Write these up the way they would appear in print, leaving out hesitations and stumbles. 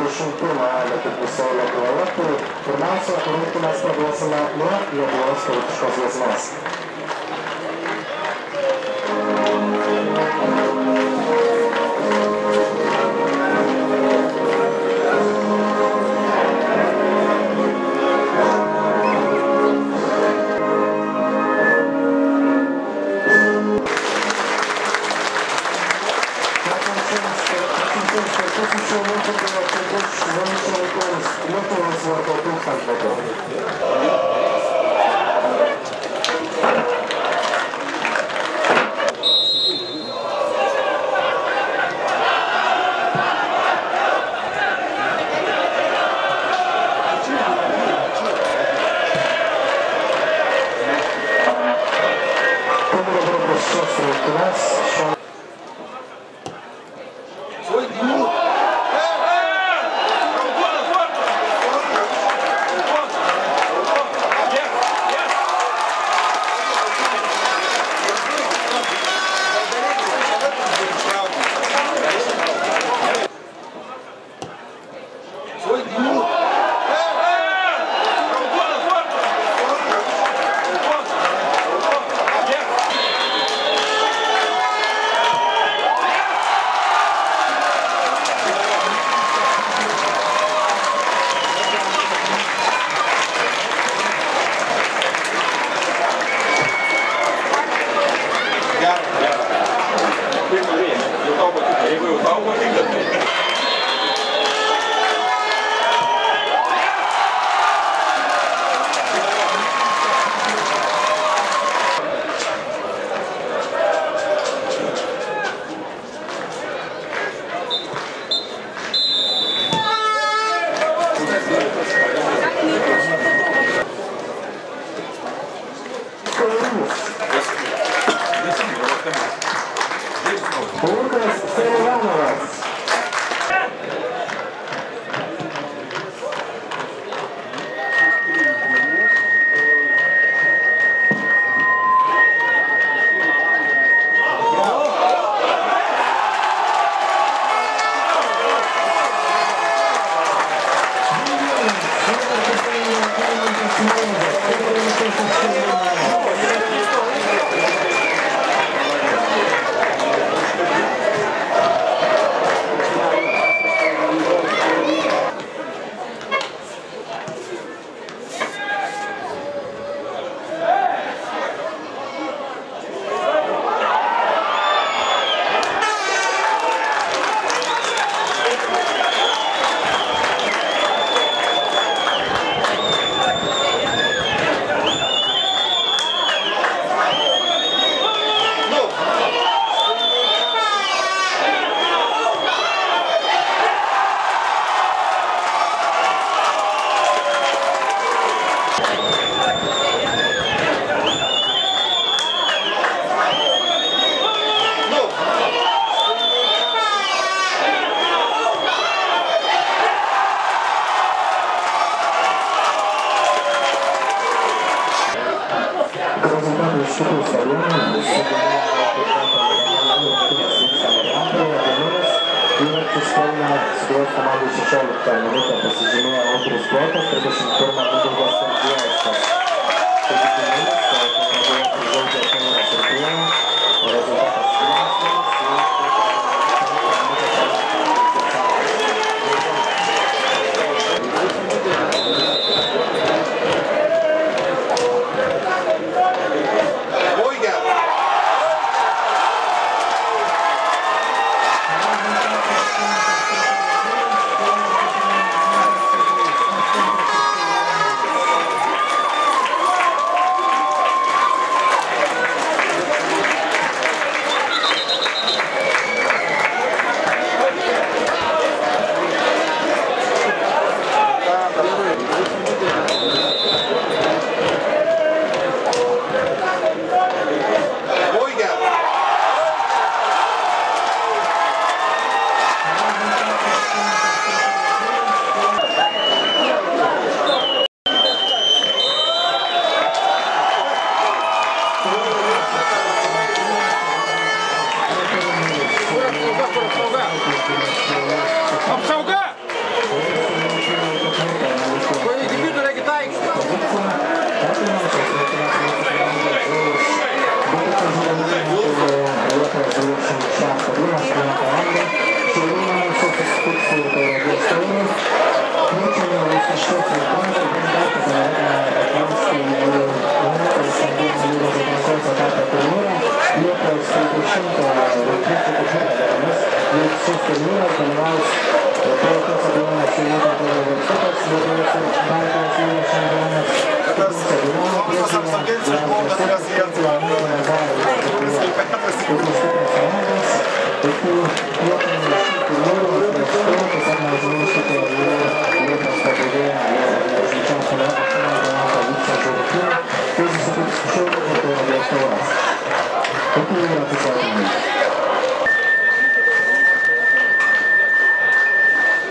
užimtumą visoje Lietuvoje, tai pirmiausia, rungtį mes pradėsime nuo Lietuvos tautiškos giesmės.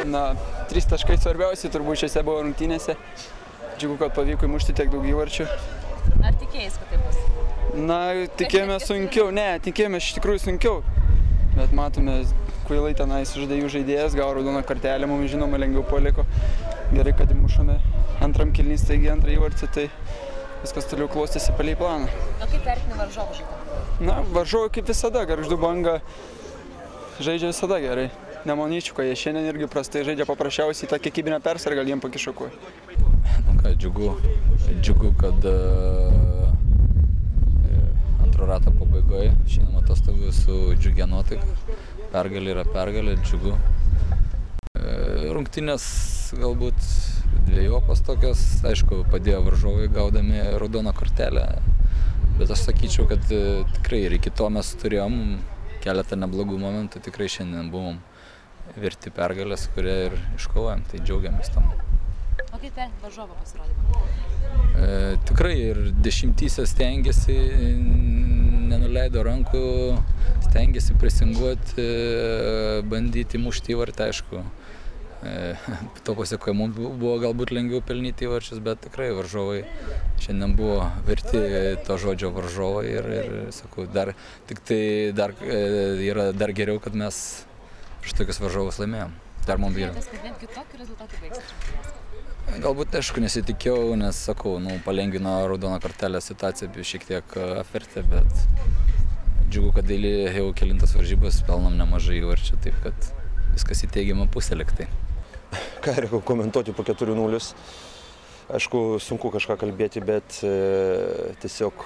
Na, 3 taškai svarbiausi turbūt šiose buvo rungtynėse. Džiugu, kad pavyko įmušti tiek daug įvarčių. Ar tikėjais, kad tai bus? Na, tikėjomės sunkiau, tikėjomės iš tikrųjų sunkiau. Bet matome, kvailai tenais žaidėjų žaidėjas, gavo raudoną kortelę, mums žinoma lengviau paliko. Gerai, kad įmušome antram kėlinį staigiai antrą įvartį, tai viskas toliau klostėsi palei planą. O kaip vertini varžovų žaidimą? Na, varžovai kaip visada, Gargždų Banga žaidžia visada gerai. Nemanyčiau, kad jie šiandien irgi prastai žaidžia, paprasčiausiai tą kiekybinę persvarą gal jiem pakišo koją. Nu ką, džiugu, kad antro rato pabaigoje šiandien atostogų su džiugia nuotaika. Pergalė yra pergalė, džiugu. Rungtynės galbūt dvejopos tokios, aišku, padėjo varžovai gaudami raudoną kortelę. Bet aš sakyčiau, kad tikrai ir iki to mes turėjom keletą neblogų momentų, tikrai šiandien buvom verti pergalės, kurią ir iškovojom, tai džiaugiamės tam. O kaip vertinti varžovo pasirodymą? Tikrai ir dešimtyse stengiasi, nenuleido rankų, stengiasi presinguoti, bandyti mušti įvartį, aišku. To pasiekoje mums buvo galbūt lengviau pelnyti įvarčius, bet tikrai varžovai šiandien buvo verti to žodžio varžovai ir sakau, tik tai yra dar geriau, kad mes prieš tokius varžovus laimėjom. Dar mums geriau. Kad bent kitokį rezultatą baigsis? Galbūt, aišku, nesitikėjau, nes, sakau, palengvino raudoną kortelę situaciją, šiek tiek apvertė, bet džiugu, kad jau kelintas varžybos pelnom nemažai įvarčių, taip kad viskas į teigiamą pusę liktai. Ką reikia komentuoti po 4-0. Aišku, sunku kažką kalbėti, bet tiesiog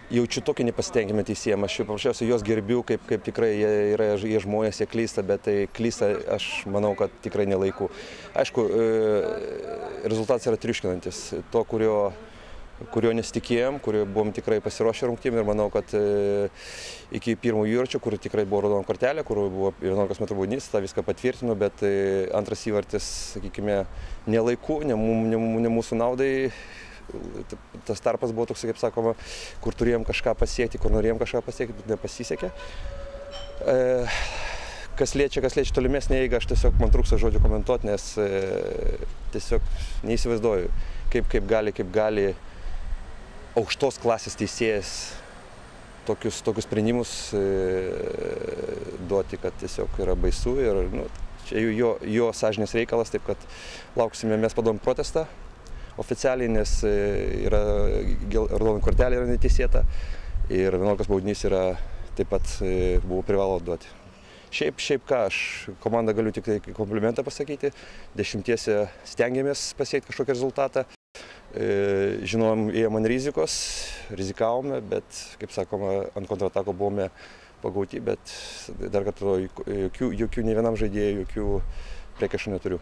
jaučiu tokį nepasitenkinimą teisėjam. Aš paprasčiausiai juos gerbiu, kaip tikrai jie žmonės, jie klysta, bet tai klysta, aš manau, kad tikrai nelaiku. Aišku, rezultatas yra triuškinantis. To, kurio nesitikėjom, kurio buvom tikrai pasiruošę rungtynėm ir manau, kad iki pirmo įvarčio, kur tikrai buvo raudona kortelė, kur buvo 11 metrų baudinys, tą viską patvirtino, bet antras įvartis, sakykime, nelaiku, ne mūsų naudai. Tas tarpas buvo toks, kaip sakoma, kur turėjom kažką pasiekti, kur norėjom kažką pasiekti, bet nepasisekė. Kas liečia tolimesnį eigą, aš tiesiog man trūksta žodžių komentuoti, nes tiesiog neįsivaizduoju, kaip gali aukštos klasės teisėjas tokius sprendimus duoti, kad tiesiog yra baisu ir čia jo sąžinės reikalas, taip kad lauksime, mes padarėm protestą oficialiai, nes raudona kortelė yra neteisėta ir 11 baudinys yra taip pat buvo privalo duoti. Šiaip ką, aš komandą galiu tik tai komplimentą pasakyti, 10 stengiamės pasiekti kažkokį rezultatą. Žinom, ėjom ant rizikavome, bet, kaip sakoma, ant kontratako buvome pagauti, bet dar kartą jokių nei vienam žaidėjų, jokių priekaištų neturiu.